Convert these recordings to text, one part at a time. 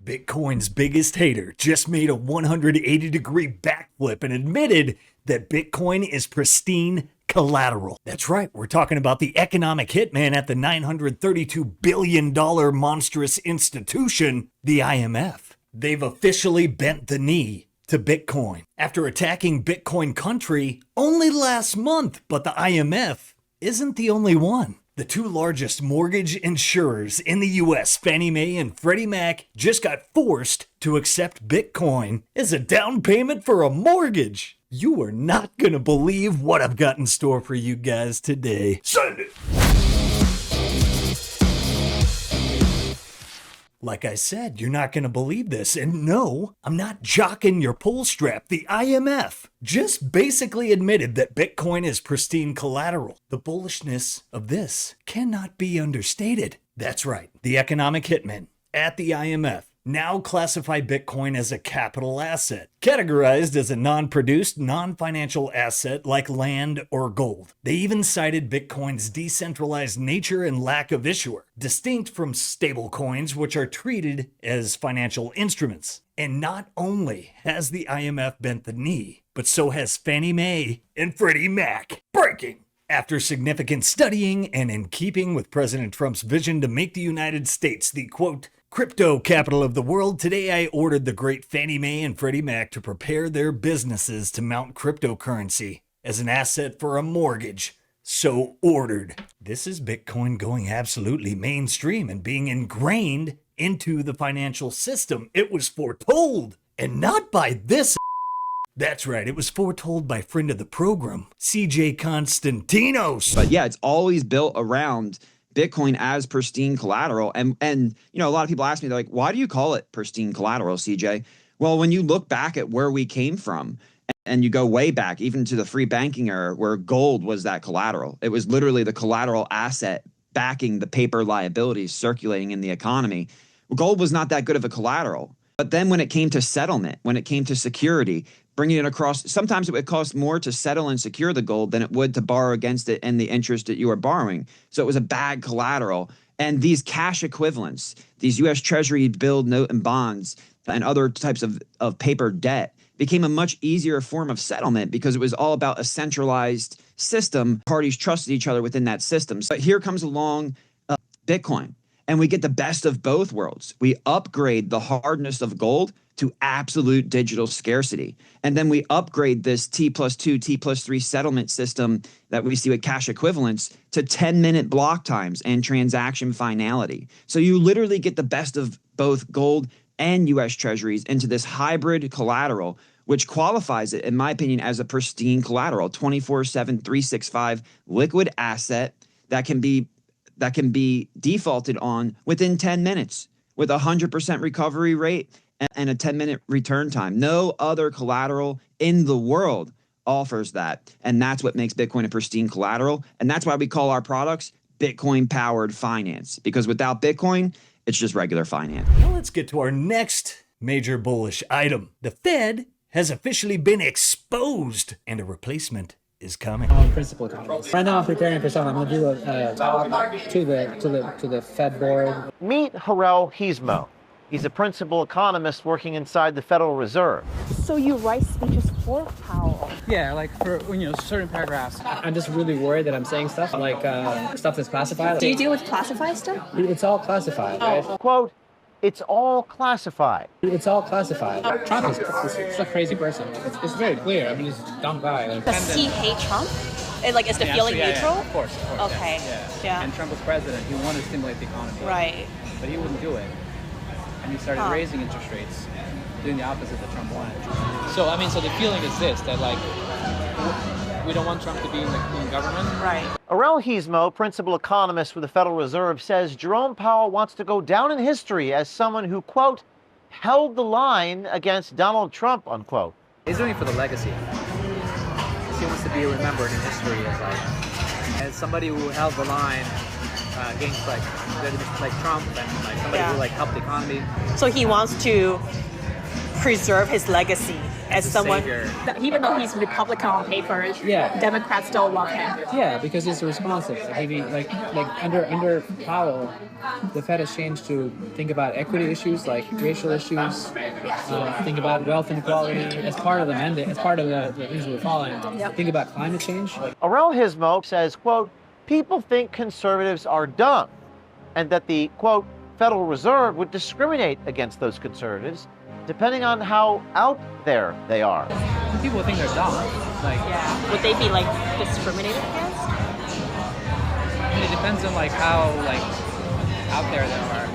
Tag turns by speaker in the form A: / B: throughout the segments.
A: Bitcoin's biggest hater just made a 180-degree backflip and admitted that Bitcoin is pristine collateral. That's right, we're talking about the economic hitman at the $932 billion monstrous institution, the IMF. They've officially bent the knee to Bitcoin after attacking Bitcoin country only last month, but the IMF isn't the only one. The two largest mortgage insurers in the US, Fannie Mae and Freddie Mac, just got forced to accept Bitcoin as a down payment for a mortgage. You are not gonna believe what I've got in store for you guys today. Send it! Like I said, you're not gonna believe this. And no, I'm not jocking your pull strap. The IMF just basically admitted that Bitcoin is pristine collateral. The bullishness of this cannot be understated. That's right, the economic hitmen at the IMF now classify Bitcoin as a capital asset, categorized as a non-produced, non-financial asset like land or gold. They even cited Bitcoin's decentralized nature and lack of issuer, distinct from stablecoins, which are treated as financial instruments. And not only has the IMF bent the knee, but so has Fannie Mae and Freddie Mac. Breaking! After significant studying and in keeping with President Trump's vision to make the United States the, quote, crypto capital of the world, today I ordered the great Fannie Mae and Freddie Mac to prepare their businesses to mount cryptocurrency as an asset for a mortgage. So ordered. This is Bitcoin going absolutely mainstream and being ingrained into the financial system. It was foretold, and not by this. That's right, it was foretold by friend of the program, CJ Constantinos.
B: But yeah, it's always built around Bitcoin as pristine collateral. And you know, a lot of people ask me, they're like, why do you call it pristine collateral, CJ? Well, when you look back at where we came from and you go way back, even to the free banking era where gold was that collateral, it was literally the collateral asset backing the paper liabilities circulating in the economy. Well, gold was not that good of a collateral. But then when it came to settlement, when it came to security, bringing it across, sometimes it would cost more to settle and secure the gold than it would to borrow against it and the interest that you are borrowing. So it was a bad collateral. And these cash equivalents, these U.S. Treasury bill, note, and bonds, and other types of paper debt became a much easier form of settlement because it was all about a centralized system. Parties trusted each other within that system. So here comes along Bitcoin, and we get the best of both worlds. We upgrade the hardness of gold to absolute digital scarcity. And then we upgrade this T+2, T+3 settlement system that we see with cash equivalents to 10-minute block times and transaction finality. So you literally get the best of both gold and U.S. Treasuries into this hybrid collateral, which qualifies it, in my opinion, as a pristine collateral, 24/7, 365 liquid asset that can be defaulted on within 10 minutes with a 100% recovery rate and a 10-minute return time. No other collateral in the world offers that. And that's what makes Bitcoin a pristine collateral. And that's why we call our products Bitcoin-powered finance, because without Bitcoin, it's just regular finance.
A: Now let's get to our next major bullish item. The Fed has officially been exposed, and a replacement is coming.
C: Principal economist. Right now I'm preparing for something. I'm going to do a talk to the Fed board.
D: Meet Jerome. He's a principal economist working inside the Federal Reserve.
E: So you write speeches for Powell?
C: Yeah, like for certain paragraphs. I'm just really worried that I'm saying stuff like stuff that's classified.
E: Do you deal with classified stuff?
C: It's all classified, right?
D: Quote, it's all classified.
C: It's all classified. Trump is a crazy person. It's very clear. I mean, he's a dumb guy.
E: Does he hate Trump? Is the feeling neutral?
C: Yeah, of course.
E: Okay.
C: Yeah. And Trump was president. He wanted to stimulate the economy.
E: Right.
C: But he wouldn't do it. And he started raising interest rates, doing the opposite that Trump wanted. So, I mean, so the feeling is this, that like, we don't want Trump to be in government.
E: Right.
D: Aurel Gizmo, principal economist with the Federal Reserve, says Jerome Powell wants to go down in history as someone who, quote, held the line against Donald Trump, unquote.
C: He's doing it for the legacy. He wants to be remembered in history as somebody who held the line against like Trump and like somebody who like helped the economy.
E: So he wants to preserve his legacy. as
C: a
E: someone,
C: savior.
E: even though he's Republican on paper,
C: Yeah.
E: Democrats still love him.
C: Yeah, because he's responsive. Like under Powell, the Fed has changed to think about equity issues like racial issues, think about wealth inequality as part of the mandate, as part of the things we're following.
E: Yep.
C: Think about climate change. Like,
D: Aurel Hismo says, quote, people think conservatives are dumb and that the, quote, Federal Reserve would discriminate against those conservatives depending on how out there they are.
C: people think they're dumb. Like,
E: Yeah. Would they be like discriminated against?
C: I mean, it depends on like how like out there they are.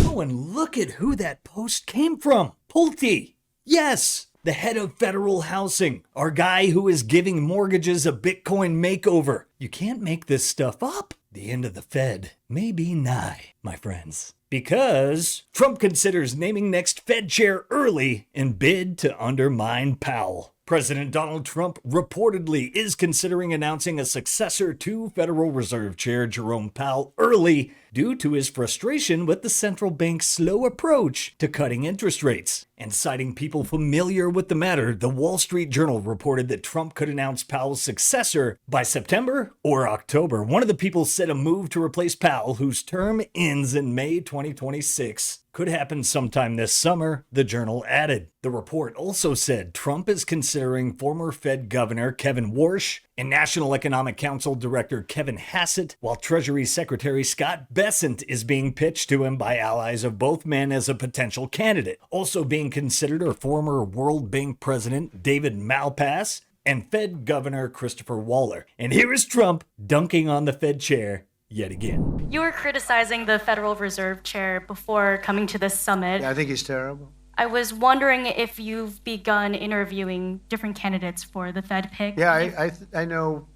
A: Oh, and look at who that post came from. Pulte. Yes, the head of federal housing. Our guy who is giving mortgages a Bitcoin makeover. You can't make this stuff up. The end of the Fed may be nigh, my friends. Because Trump considers naming next Fed chair early in bid to undermine Powell. President Donald Trump reportedly is considering announcing a successor to Federal Reserve Chair Jerome Powell early due to his frustration with the central bank's slow approach to cutting interest rates. And citing people familiar with the matter, the Wall Street Journal reported that Trump could announce Powell's successor by September or October. One of the people said a move to replace Powell, whose term ends in May 2026, could happen sometime this summer, the Journal added. The report also said Trump is considering former Fed Governor Kevin Warsh and National Economic Council Director Kevin Hassett, while Treasury Secretary Scott Bessent is being pitched to him by allies of both men as a potential candidate. Also being considered are former World Bank President David Malpass and Fed Governor Christopher Waller. And here is Trump dunking on the Fed chair yet again.
F: You were criticizing the Federal Reserve Chair before coming to this summit.
G: Yeah, I think he's terrible.
F: I was wondering if you've begun interviewing different candidates for the Fed pick.
G: Yeah, I know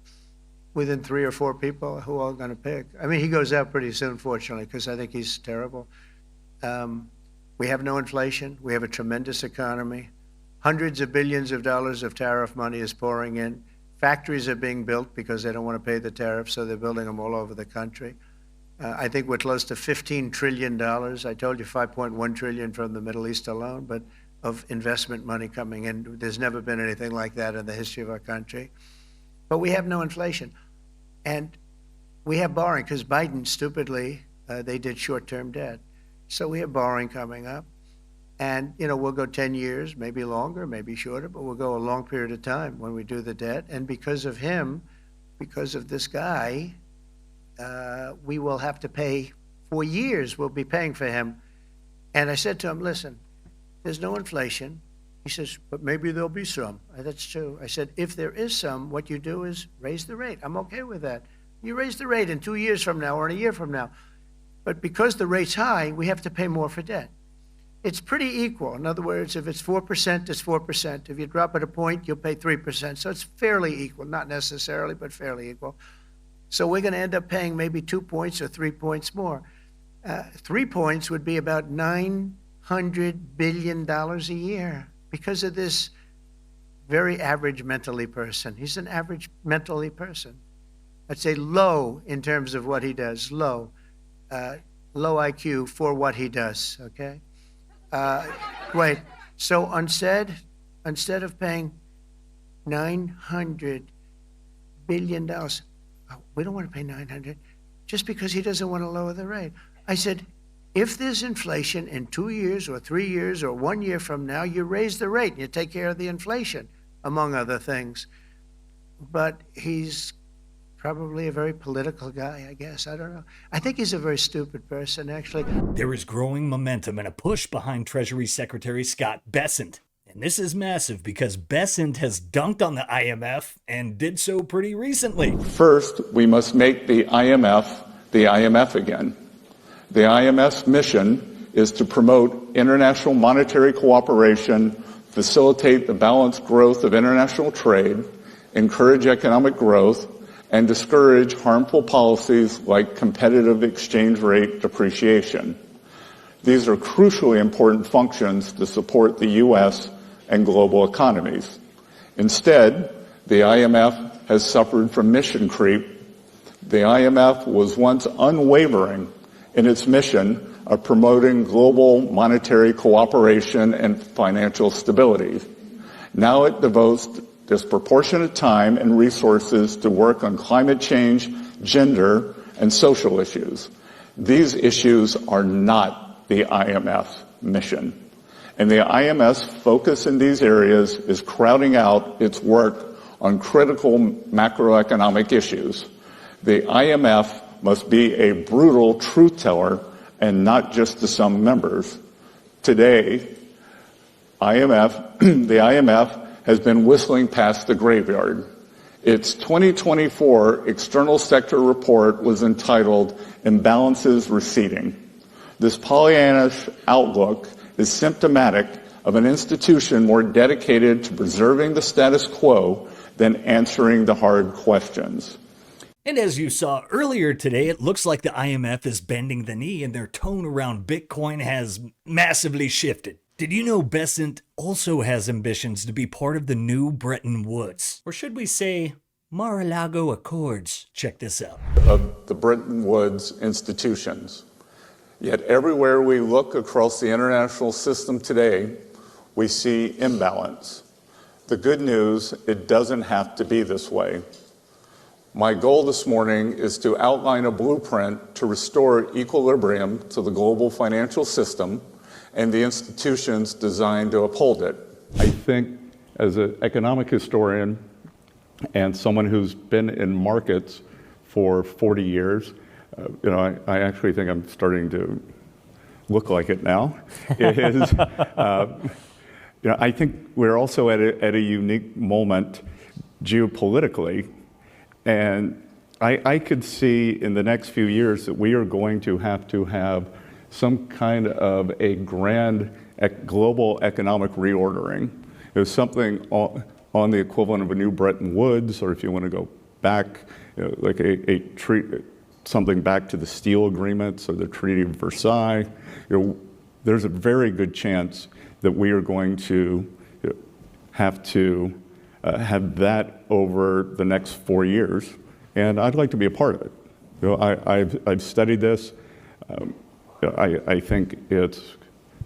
G: within 3 or 4 people who I'm going to pick. I mean, he goes out pretty soon, fortunately, because I think he's terrible. We have no inflation. We have a tremendous economy. Hundreds of billions of dollars of tariff money is pouring in. Factories are being built because they don't want to pay the tariffs, so they're building them all over the country. I think we're close to $15 trillion. I told you $5.1 trillion from the Middle East alone, but of investment money coming in. There's never been anything like that in the history of our country. But we have no inflation. And we have borrowing because Biden, stupidly, they did short-term debt. So we have borrowing coming up. And, you know, we'll go 10 years, maybe longer, maybe shorter, but we'll go a long period of time when we do the debt. And because of him, because of this guy, we will have to pay for years. We'll be paying for him. And I said to him, listen, there's no inflation. He says, but maybe there'll be some. That's true. I said, if there is some, what you do is raise the rate. I'm okay with that. You raise the rate in 2 years from now or in a year from now. But because the rate's high, we have to pay more for debt. It's pretty equal. In other words, if it's 4%, it's 4%. If you drop it a point, you'll pay 3%. So it's fairly equal, not necessarily, but fairly equal. So we're going to end up paying maybe 2 points or 3 points more. 3 points would be about $900 billion a year because of this very average mentally person. He's an average mentally person. I'd say low in terms of what he does, low IQ for what he does, okay? Wait, so instead of paying $900 billion, we don't want to pay 900 just because he doesn't want to lower the rate. I said, if there's inflation in 2 years or 3 years or 1 year from now, you raise the rate and you take care of the inflation, among other things. But he's probably a very political guy, I guess. I don't know. I think he's a very stupid person, actually.
A: There is growing momentum and a push behind Treasury Secretary Scott Bessent. And this is massive because Bessent has dunked on the IMF and did so pretty recently.
H: First, we must make the IMF again. The IMF's mission is to promote international monetary cooperation, facilitate the balanced growth of international trade, encourage economic growth, and discourage harmful policies like competitive exchange rate depreciation. These are crucially important functions to support the U.S. and global economies. Instead, the IMF has suffered from mission creep. The IMF was once unwavering in its mission of promoting global monetary cooperation and financial stability. Now it devotes disproportionate time and resources to work on climate change, gender, and social issues. These issues are not the IMF mission. And the IMF's focus in these areas is crowding out its work on critical macroeconomic issues. The IMF must be a brutal truth teller and not just to some members. Today, the IMF has been whistling past the graveyard. Its 2024 external sector report was entitled Imbalances Receding. This Pollyannish outlook is symptomatic of an institution more dedicated to preserving the status quo than answering the hard questions.
A: And as you saw earlier today, it looks like the IMF is bending the knee and their tone around Bitcoin has massively shifted. Did you know Bessent also has ambitions to be part of the new Bretton Woods? Or should we say, Mar-a-Lago Accords? Check this out.
H: Of the Bretton Woods institutions. Yet everywhere we look across the international system today, we see imbalance. The good news, it doesn't have to be this way. My goal this morning is to outline a blueprint to restore equilibrium to the global financial system and the institutions designed to uphold it.
I: I think as an economic historian and someone who's been in markets for 40 years, I actually think I'm starting to look like it now. I think we're also at a unique moment geopolitically, and I could see in the next few years that we are going to have some kind of a grand global economic reordering. There's something on the equivalent of a new Bretton Woods, or if you want to go back, like something back to the steel agreements or the Treaty of Versailles. There's a very good chance that we are going to have to have that over the next 4 years, and I'd like to be a part of it. I've studied this. I think it's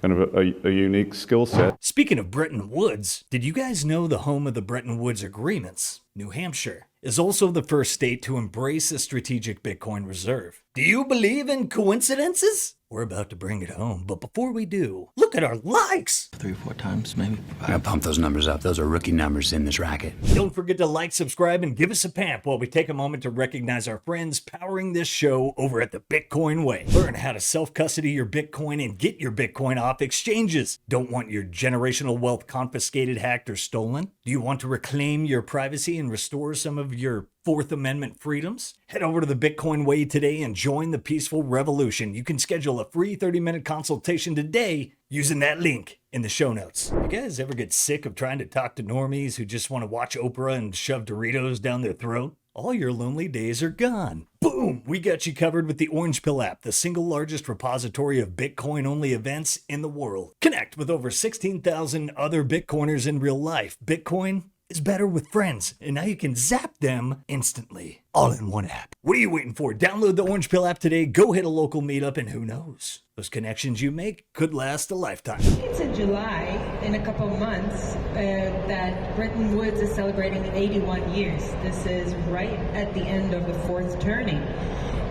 I: kind of a unique skill set.
A: Speaking of Bretton Woods, did you guys know the home of the Bretton Woods agreements, New Hampshire, is also the first state to embrace a strategic Bitcoin reserve? Do you believe in coincidences? We're about to bring it home, but before we do, look at our likes!
J: 3 or 4 times, maybe.
K: I gotta pump those numbers up. Those are rookie numbers in this racket.
A: Don't forget to like, subscribe, and give us a pamp while we take a moment to recognize our friends powering this show over at the Bitcoin Way. Learn how to self-custody your Bitcoin and get your Bitcoin off exchanges. Don't want your generational wealth confiscated, hacked, or stolen? Do you want to reclaim your privacy and restore some of your Fourth Amendment freedoms? Head over to the Bitcoin Way today and join the peaceful revolution. You can schedule a free 30-minute consultation today using that link in the show notes. You guys ever get sick of trying to talk to normies who just want to watch Oprah and shove Doritos down their throat? All your lonely days are gone. Boom! We got you covered with the Orange Pill app, the single largest repository of Bitcoin-only events in the world. Connect with over 16,000 other Bitcoiners in real life. Bitcoin is better with friends, and now you can zap them instantly, all in one app. What are you waiting for? Download the Orange Pill app today, go hit a local meetup, and who knows? Those connections you make could last a lifetime.
L: It's in July, in a couple of months, that Bretton Woods is celebrating 81 years. This is right at the end of the fourth turning.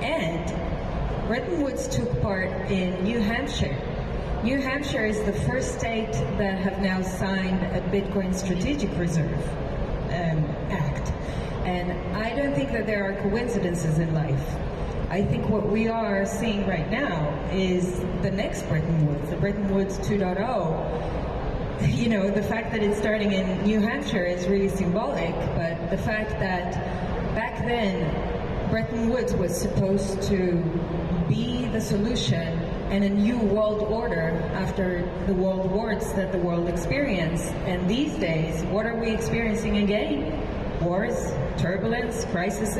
L: And Bretton Woods took part in New Hampshire. New Hampshire is the first state that have now signed a Bitcoin Strategic Reserve Act. And I don't think that there are coincidences in life. I think what we are seeing right now is the next Bretton Woods, the Bretton Woods 2.0. You know, the fact that it's starting in New Hampshire is really symbolic, but the fact that back then Bretton Woods was supposed to be the solution and a new world order after the world wars that the world experienced. And these days, what are we experiencing again? Wars, turbulence, crises.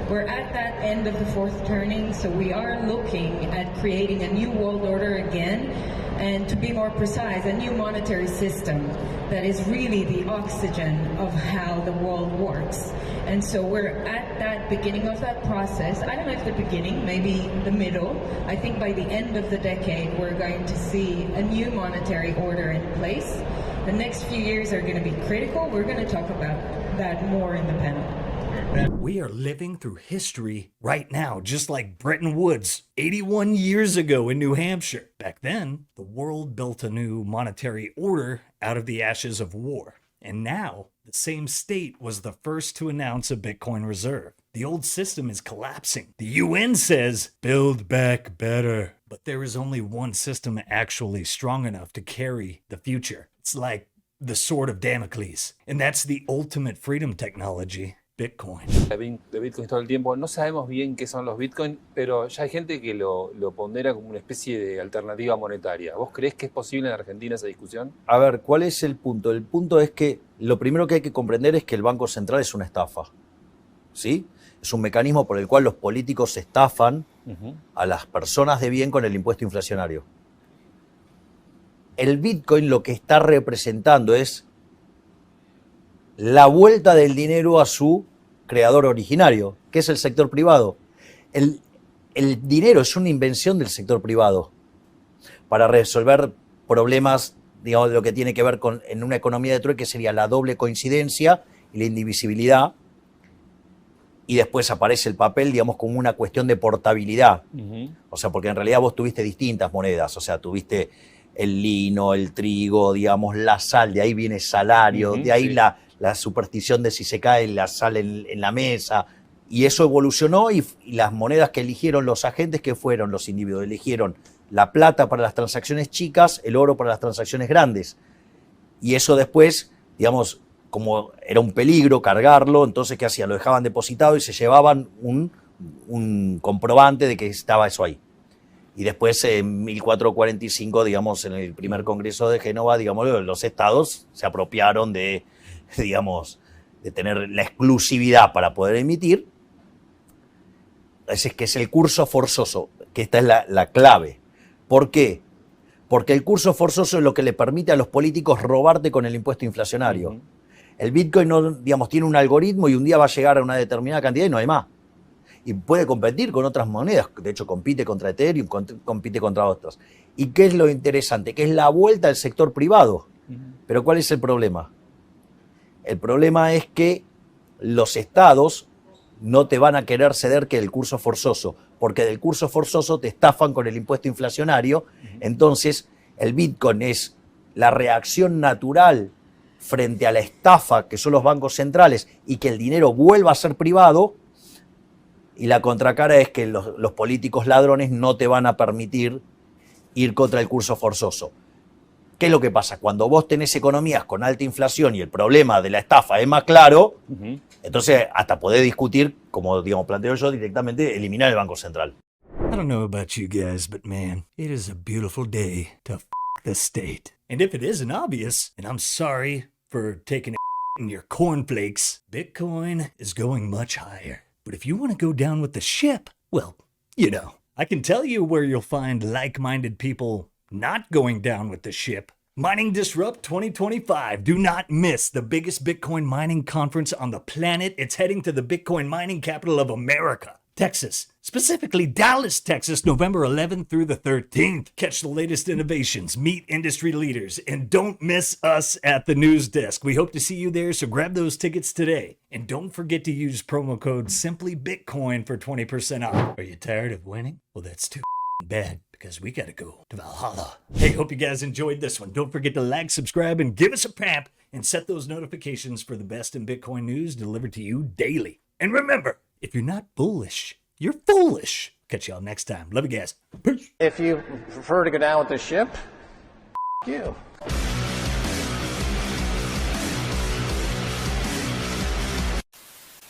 L: We're at that end of the fourth turning, so we are looking at creating a new world order again. and to be more precise, a new monetary system that is really the oxygen of how the world works. And so we're at that beginning of that process. I don't know if the beginning, maybe the middle. I think by the end of the decade, we're going to see a new monetary order in place. The next few years are going to be critical. We're going to talk about that more in the panel.
A: We are living through history right now, just like Bretton Woods 81 years ago in New Hampshire. Back then, the world built a new monetary order out of the ashes of war. And now, the same state was the first to announce a Bitcoin reserve. The old system is collapsing. The UN says, build back better. But there is only one system actually strong enough to carry the future. It's like the sword of Damocles. And that's the ultimate freedom technology. Bitcoin.
J: De Bitcoin todo el tiempo. No sabemos bien qué son los Bitcoin, pero ya hay gente que lo pondera como una especie de alternativa monetaria. ¿Vos creés que es posible en Argentina esa discusión?
M: A ver, ¿cuál es el punto? El punto es que lo primero que hay que comprender es que el Banco Central es una estafa. ¿Sí? Es un mecanismo por el cual los políticos estafan a las personas de bien con el impuesto inflacionario. El Bitcoin lo que está representando es la vuelta del dinero a su creador originario, que es el sector privado. El dinero es una invención del sector privado para resolver problemas, digamos, de lo que tiene que ver con, en una economía de trueque sería la doble coincidencia y la indivisibilidad, y después aparece el papel, digamos, como una cuestión de portabilidad. O sea, porque en realidad vos tuviste distintas monedas, o sea, tuviste el lino, el trigo, digamos, la sal, de ahí viene salario, de ahí la superstición de si se cae la sal en la mesa, y eso evolucionó y las monedas que eligieron los agentes, que fueron los individuos, eligieron la plata para las transacciones chicas, el oro para las transacciones grandes, y eso después, digamos, como era un peligro cargarlo, entonces ¿qué hacían? Lo dejaban depositado y se llevaban un comprobante de que estaba eso ahí. Y después en 1445, digamos, en el primer congreso de Génova, digamos, los estados se apropiaron de, digamos, de tener la exclusividad para poder emitir. Es que es el curso forzoso, que esta es la clave. ¿Por qué? Porque el curso forzoso es lo que le permite a los políticos robarte con el impuesto inflacionario. El Bitcoin no, digamos, tiene un algoritmo y un día va a llegar a una determinada cantidad y no hay más. Y puede competir con otras monedas, de hecho compite contra Ethereum, compite contra otras. ¿Y qué es lo interesante? Que es la vuelta al sector privado. Pero ¿cuál es el problema? El problema es que los estados no te van a querer ceder que el curso forzoso, porque del curso forzoso te estafan con el impuesto inflacionario. Entonces el Bitcoin es la reacción natural frente a la estafa que son los bancos centrales y que el dinero vuelva a ser privado. Y la contracara es que los políticos ladrones no te van a permitir ir contra el curso forzoso. ¿Qué es lo que pasa? Cuando vos tenés economías con alta inflación y el problema de la estafa es más claro, entonces hasta podés discutir, como digamos planteo yo, directamente eliminar el Banco Central.
A: I don't know about you guys, but man, it is a beautiful day to f*** the state. And if it isn't obvious, and I'm sorry for taking a in your cornflakes, Bitcoin is going much higher. But if you want to go down with the ship, well, you know, I can tell you where you'll find like-minded people not going down with the ship. Mining Disrupt 2025. Do not miss the biggest Bitcoin mining conference on the planet. It's heading to the Bitcoin mining capital of America, Texas. Specifically Dallas, Texas, November 11th through the 13th. Catch the latest innovations, meet industry leaders, and don't miss us at the news desk. We hope to see you there, so grab those tickets today. And don't forget to use promo code SimplyBitcoin for 20% off. Are you tired of winning? Well, that's too bad, because we gotta go to Valhalla. Hey, hope you guys enjoyed this one. Don't forget to like, subscribe, and give us a pamp, and set those notifications for the best in Bitcoin news delivered to you daily. And remember, if you're not bullish, you're foolish. Catch y'all next time. Love you guys. Peace.
N: If you prefer to go down with the ship, you.